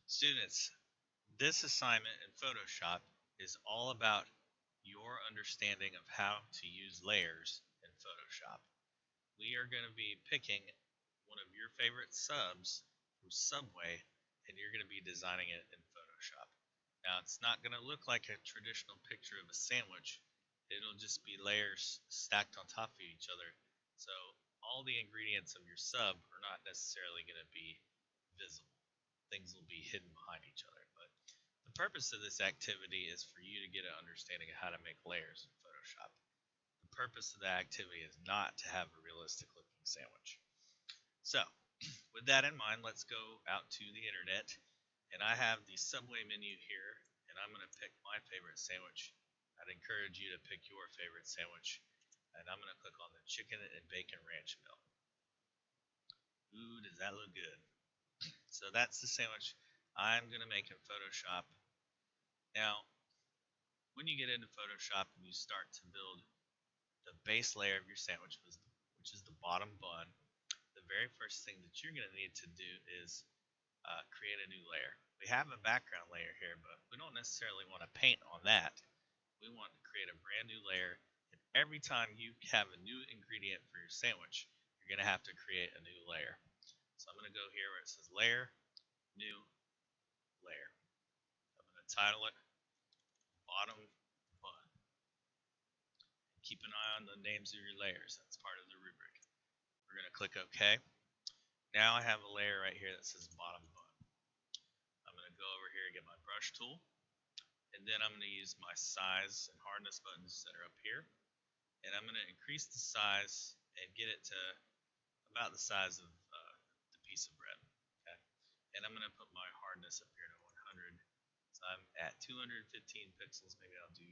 Students, this assignment in Photoshop is all about your understanding of how to use layers in Photoshop. We are going to be picking one of your favorite subs from Subway, and you're going to be designing it in Photoshop. Now, it's not going to look like a traditional picture of a sandwich. It'll just be layers stacked on top of each other. So all the ingredients of your sub are not necessarily going to be visible. Things will be hidden behind each other. But the purpose of this activity is for you to get an understanding of how to make layers in Photoshop. The purpose of that activity is not to have a realistic looking sandwich. So, with that in mind, let's go out to the internet. And I have the Subway menu here, and I'm going to pick my favorite sandwich. I'd encourage you to pick your favorite sandwich. And I'm going to click on the chicken and bacon ranch meal. Ooh, does that look good? So that's the sandwich I'm going to make in Photoshop. Now, when you get into Photoshop and you start to build the base layer of your sandwich, which is the bottom bun, the very first thing that you're going to need to do is create a new layer. We have a background layer here, but we don't necessarily want to paint on that. We want to create a brand new layer, and every time you have a new ingredient for your sandwich, you're going to have to create a new layer. So I'm going to go here where it says layer, new, layer. I'm going to title it bottom bun. Keep an eye on the names of your layers. That's part of the rubric. We're going to click OK. Now I have a layer right here that says bottom bun. I'm going to go over here and get my brush tool. And then I'm going to use my size and hardness buttons that are up here. And I'm going to increase the size and get it to about the size of the piece of bread. Okay. And I'm going to put my hardness up here to 100. So I'm at 215 pixels. Maybe I'll do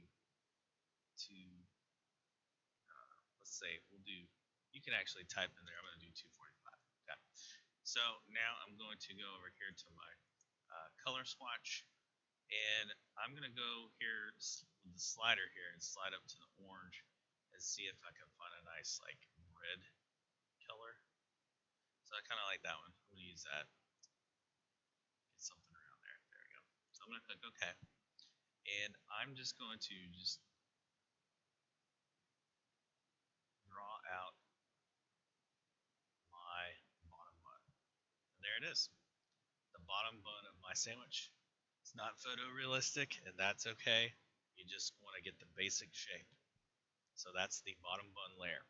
let's say we'll do, you can actually type in there, I'm going to do 245. Okay. So now I'm going to go over here to my color swatch, and I'm going to go here with the slider here and slide up to the orange and see if I can find a nice like red color. So I kind of like that one. I'm going to use that. Get something around there. There we go. So I'm going to click OK. And I'm just going to just draw out my bottom bun. And there it is. The bottom bun of my sandwich. It's not photorealistic, and that's okay. You just want to get the basic shape. So that's the bottom bun layer.